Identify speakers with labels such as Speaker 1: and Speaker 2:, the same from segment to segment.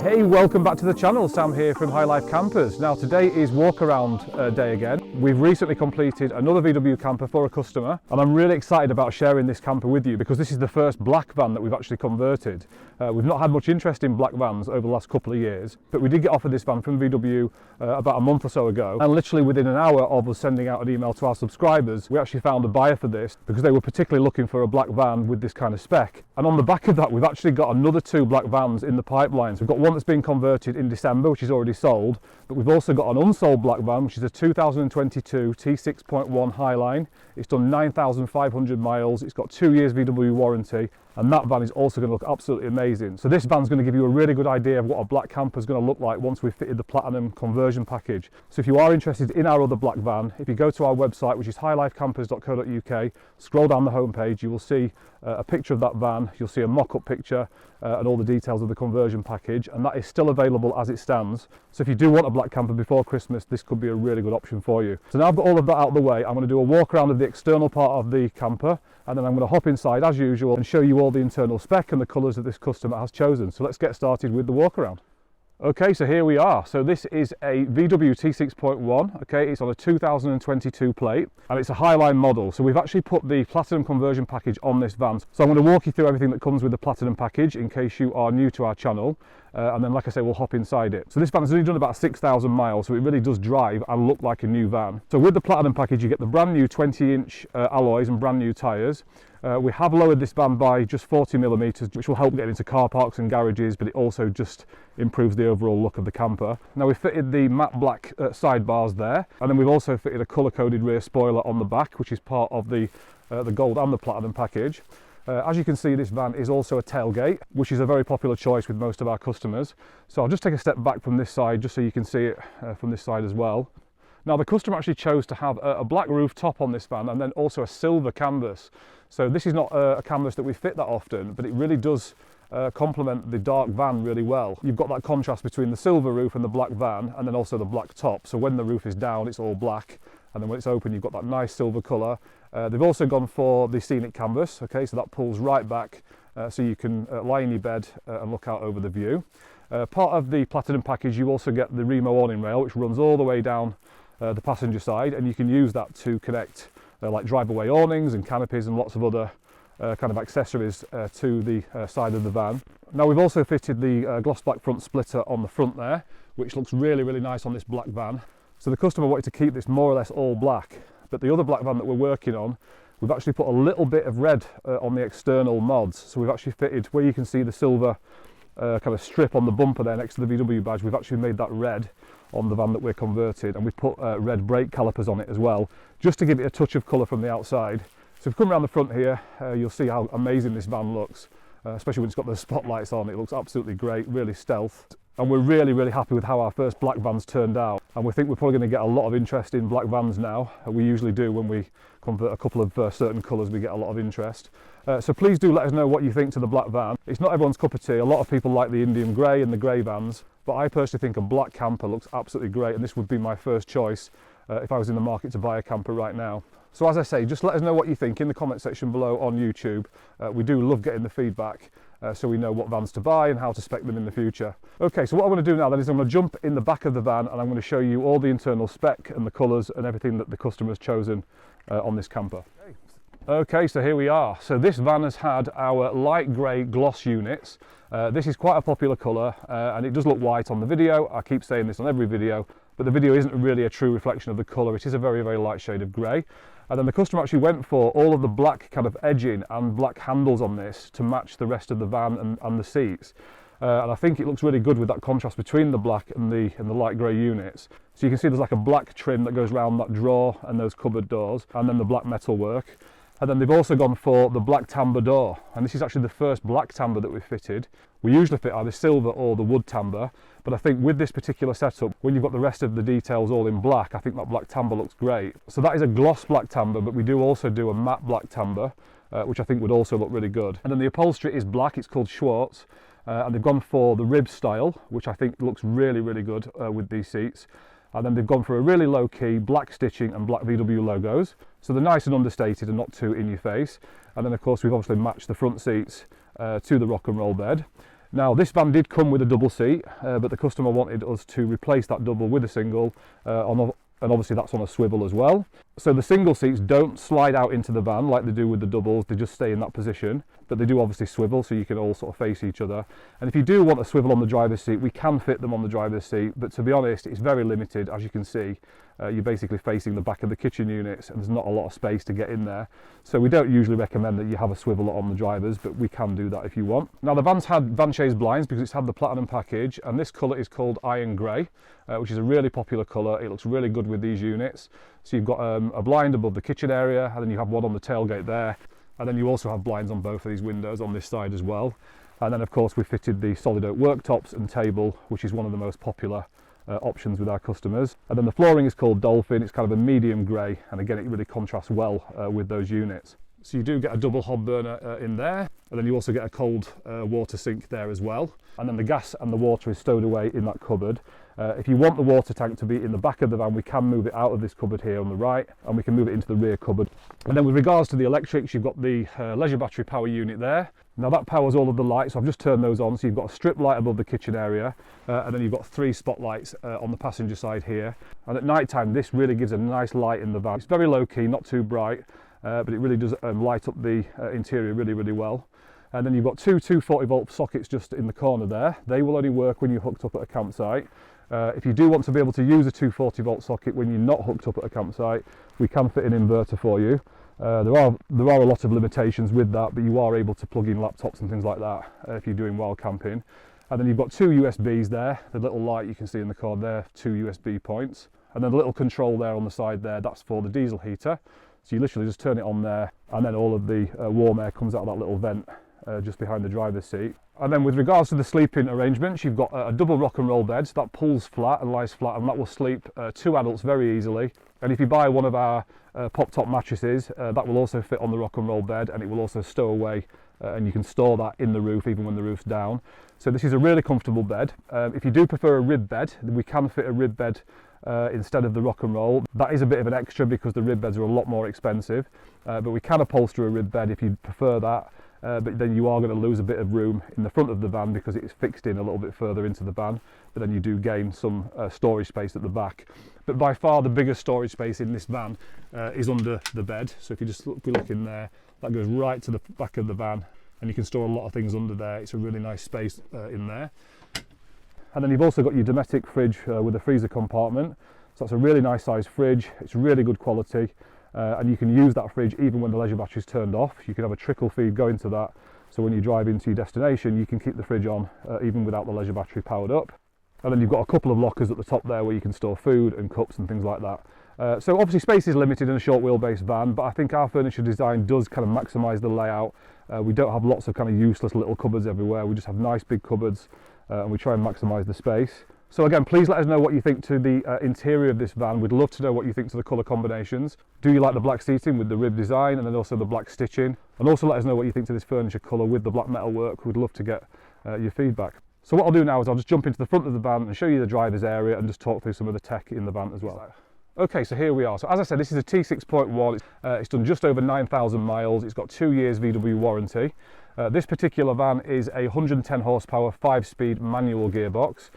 Speaker 1: Hey, welcome back to the channel. Sam here from High Life Campers. Now today is walk around day again. We've recently completed another VW camper for a customer and I'm really excited about sharing this camper with you because this is the first black van that we've actually converted. We've not had much interest in black vans over the last couple of years, but we did get offered this van from VW about a month or so ago, and literally within an hour of us sending out an email to our subscribers, we actually found a buyer for this because they were particularly looking for a black van with this kind of spec. And on the back of that, we've actually got another two black vans in the pipeline. So we've got one that's been converted in December, which is already sold, but we've also got an unsold black van, which is a 2022 T6.1 Highline. It's done 9,500 miles, it's got 2 years VW warranty, and that van is also going to look absolutely amazing. So this van's going to give you a really good idea of what a black camper is going to look like once we've fitted the Platinum conversion package. So if you are interested in our other black van, if you go to our website, which is highlifecampers.co.uk, scroll down the homepage, you will see a picture of that van, you'll see a mock-up picture and all the details of the conversion package, and that is still available as it stands. So if you do want a black camper before Christmas, this could be a really good option for you. So now I've got all of that out of the way, I'm going to do a walk around of the external part of the camper, and then I'm going to hop inside as usual and show you all the internal spec and the colours that this customer has chosen. So let's get started with the walk around. Okay, so here we are. So this is a VW T6.1, okay, it's on a 2022 plate and it's a Highline model. So we've actually put the Platinum conversion package on this van. So I'm going to walk you through everything that comes with the Platinum package in case you are new to our channel. And then, like I say, we'll hop inside it. So this van has only done about 6,000 miles, so it really does drive and look like a new van. So with the Platinum package, you get the brand new 20-inch alloys and brand new tyres. We have lowered this van by just 40mm, which will help get into car parks and garages, but it also just improves the overall look of the camper. Now we've fitted the matte black sidebars there, and then we've also fitted a colour-coded rear spoiler on the back, which is part of the gold and the Platinum package. As you can see, this van is also a tailgate, which is a very popular choice with most of our customers. So I'll just take a step back from this side just so you can see it from this side as well. Now the customer actually chose to have a black roof top on this van and then also a silver canvas. So this is not a canvas that we fit that often, but it really does complement the dark van really well. You've got that contrast between the silver roof and the black van, and then also the black top. So when the roof is down, it's all black, and then when it's open, you've got that nice silver colour. They've also gone for the scenic canvas, okay, so that pulls right back so you can lie in your bed and look out over the view. Part of the Platinum package, you also get the Remo awning rail, which runs all the way down the passenger side, and you can use that to connect like drive-away awnings and canopies and lots of other kind of accessories to the side of the van. Now we've also fitted the gloss black front splitter on the front there, which looks really, really nice on this black van. So the customer wanted to keep this more or less all black, but the other black van that we're working on, we've actually put a little bit of red on the external mods. So we've actually fitted, where you can see the silver kind of strip on the bumper there next to the VW badge, we've actually made that red on the van that we're converted, and we've put red brake calipers on it as well, just to give it a touch of colour from the outside. So if you come around the front here, you'll see how amazing this van looks, especially when it's got the spotlights on. It looks absolutely great, really stealth. And we're really, really happy with how our first black vans turned out. And we think we're probably going to get a lot of interest in black vans now. We usually do when we convert a couple of certain colours, we get a lot of interest. So please do let us know what you think to the black van. It's not everyone's cup of tea. A lot of people like the Indian grey and the grey vans, but I personally think a black camper looks absolutely great, and this would be my first choice if I was in the market to buy a camper right now. So as I say, just let us know what you think in the comment section below on YouTube. We do love getting the feedback, so we know what vans to buy and how to spec them in the future. Okay, so what I'm going to do now then is I'm going to jump in the back of the van and I'm going to show you all the internal spec and the colours and everything that the customer has chosen on this camper. Okay, so here we are. So this van has had our light grey gloss units. This is quite a popular colour and it does look white on the video. I keep saying this on every video, but the video isn't really a true reflection of the colour. It is a very, very light shade of grey. And then the customer actually went for all of the black kind of edging and black handles on this to match the rest of the van and the seats. And I think it looks really good with that contrast between the black and the light grey units. So you can see there's like a black trim that goes around that drawer and those cupboard doors, and then the black metal work. And then they've also gone for the black timber door, and this is actually the first black timber that we've fitted. We usually fit either silver or the wood timber, but I think with this particular setup, when you've got the rest of the details all in black, I think that black timber looks great. So that is a gloss black timber, but we do also do a matte black timber, which I think would also look really good. And then the upholstery is black, it's called Schwartz, and they've gone for the rib style, which I think looks really, really good with these seats. And then they've gone for a really low key black stitching and black VW logos. So they're nice and understated and not too in your face. And then of course we've obviously matched the front seats to the rock and roll bed. Now this van did come with a double seat, but the customer wanted us to replace that double with a single, and obviously that's on a swivel as well. So the single seats don't slide out into the van like they do with the doubles, they just stay in that position, but they do obviously swivel so you can all sort of face each other. And if you do want a swivel on the driver's seat, we can fit them on the driver's seat, but to be honest, it's very limited. As you can see, you're basically facing the back of the kitchen units and there's not a lot of space to get in there. So we don't usually recommend that you have a swivel on the drivers, but we can do that if you want. Now the van's had van chaise blinds because it's had the platinum package, and this colour is called iron grey, which is a really popular colour. It looks really good with these units. So you've got a blind above the kitchen area, and then you have one on the tailgate there, and then you also have blinds on both of these windows on this side as well. And then of course we fitted the solid oak worktops and table, which is one of the most popular options with our customers. And then the flooring is called Dolphin. It's kind of a medium grey, and again it really contrasts well with those units. So you do get a double hob burner in there, and then you also get a cold water sink there as well. And then the gas and the water is stowed away in that cupboard. If you want the water tank to be in the back of the van, we can move it out of this cupboard here on the right, and we can move it into the rear cupboard. And then with regards to the electrics, you've got the leisure battery power unit there. Now that powers all of the lights, so I've just turned those on. So you've got a strip light above the kitchen area, and then you've got 3 spotlights on the passenger side here. And at night time, this really gives a nice light in the van. It's very low key, not too bright, but it really does light up the interior really, really well. And then you've got 2 240 volt sockets just in the corner there. They will only work when you're hooked up at a campsite. If you do want to be able to use a 240 volt socket when you're not hooked up at a campsite, we can fit an inverter for you. There are a lot of limitations with that, but you are able to plug in laptops and things like that if you're doing wild camping. And then you've got 2 USBs there. The little light you can see in the corner there, 2 USB points. And then the little control there on the side there, that's for the diesel heater. So you literally just turn it on there, and then all of the warm air comes out of that little vent just behind the driver's seat. And then with regards to the sleeping arrangements, you've got a double rock and roll bed, so that pulls flat and lies flat, and that will sleep 2 adults very easily. And if you buy one of our pop top mattresses, that will also fit on the rock and roll bed, and it will also stow away, and you can store that in the roof even when the roof's down. So this is a really comfortable bed. If you do prefer a rib bed, we can fit a rib bed instead of the rock and roll. That is a bit of an extra because the rib beds are a lot more expensive, but we can upholster a rib bed if you prefer that. But then you are going to lose a bit of room in the front of the van because it's fixed in a little bit further into the van, but then you do gain some storage space at the back. But by far the biggest storage space in this van is under the bed. So if you look in there, that goes right to the back of the van, and you can store a lot of things under there. It's a really nice space in there. And then you've also got your domestic fridge with a freezer compartment. So that's a really nice sized fridge. It's really good quality. And you can use that fridge even when the leisure battery is turned off. You can have a trickle feed going to that, so when you drive into your destination you can keep the fridge on even without the leisure battery powered up. And then you've got a couple of lockers at the top there where you can store food and cups and things like that. So obviously space is limited in a short wheelbase van, but I think our furniture design does kind of maximise the layout. We don't have lots of kind of useless little cupboards everywhere. We just have nice big cupboards, and we try and maximise the space. So again, please let us know what you think to the interior of this van. We'd love to know what you think to the colour combinations. Do you like the black seating with the rib design and then also the black stitching? And also let us know what you think to this furniture colour with the black metal work. We'd love to get your feedback. So what I'll do now is I'll just jump into the front of the van and show you the driver's area and just talk through some of the tech in the van as well. Okay, so here we are. So as I said, this is a T6.1. It's done just over 9,000 miles. It's got 2 years VW warranty. This particular van is a 110 horsepower 5-speed manual gearbox,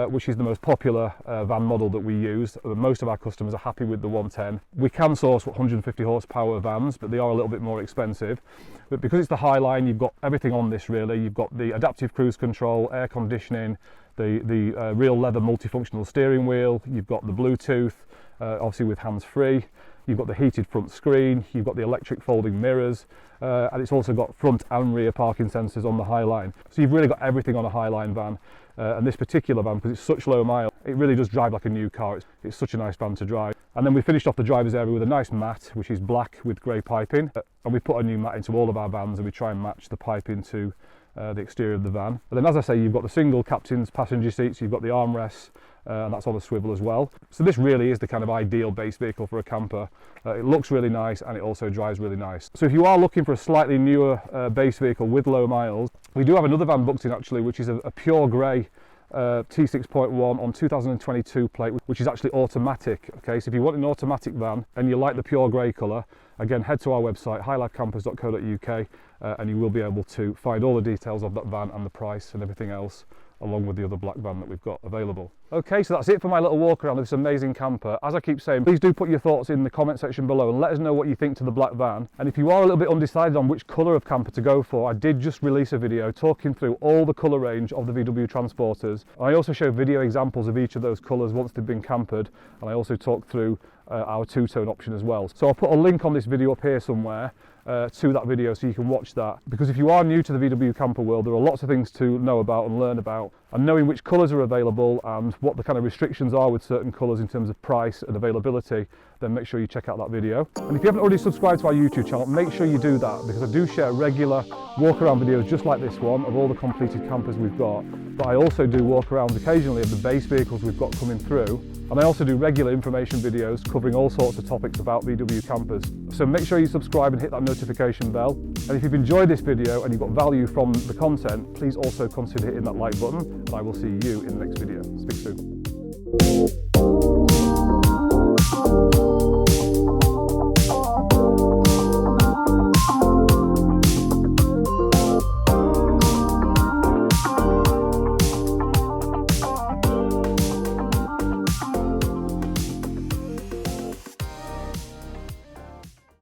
Speaker 1: which is the most popular van model that we use. Most of our customers are happy with the 110. We can source 150 horsepower vans, but they are a little bit more expensive. But because it's the Highline, you've got everything on this really. You've got the adaptive cruise control, air conditioning, the real leather multifunctional steering wheel. You've got the Bluetooth, obviously with hands-free. You've got the heated front screen, you've got the electric folding mirrors, and it's also got front and rear parking sensors on the Highline. So you've really got everything on a Highline van. And this particular van, because it's such low mile, it really does drive like a new car. It's such a nice van to drive. And then we finished off the driver's area with a nice mat, which is black with grey piping. And we put a new mat into all of our vans, and we try and match the piping to the exterior of the van. But then, as I say, you've got the single captain's passenger seats, you've got the armrests, and that's on a swivel as well. So this really is the kind of ideal base vehicle for a camper. It looks really nice and it also drives really nice. So if you are looking for a slightly newer base vehicle with low miles, we do have another van booked in actually, which is a pure grey T6.1 on 2022 plate, which is actually automatic. Okay, so if you want an automatic van and you like the pure grey colour, again, head to our website, highlifecampers.co.uk, and you will be able to find all the details of that van and the price and everything else, along with the other black van that we've got available. Okay, so that's it for my little walk around of this amazing camper. As I keep saying, please do put your thoughts in the comment section below and let us know what you think to the black van. And if you are a little bit undecided on which colour of camper to go for, I did just release a video talking through all the colour range of the VW Transporters. I also show video examples of each of those colours once they've been campered, and I also talk through our two-tone option as well. So I'll put a link on this video up here somewhere to that video so you can watch that, because if you are new to the VW camper world, there are lots of things to know about and learn about, and knowing which colours are available and what the kind of restrictions are with certain colours in terms of price and availability, then make sure you check out that video. And if you haven't already subscribed to our YouTube channel, make sure you do that, because I do share regular walk around videos just like this one of all the completed campers we've got, but I also do walk arounds occasionally of the base vehicles we've got coming through, and I also do regular information videos covering all sorts of topics about VW campers. So make sure you subscribe and hit that notification bell. And if you've enjoyed this video and you've got value from the content, please also consider hitting that like button, and I will see you in the next video. Speak soon.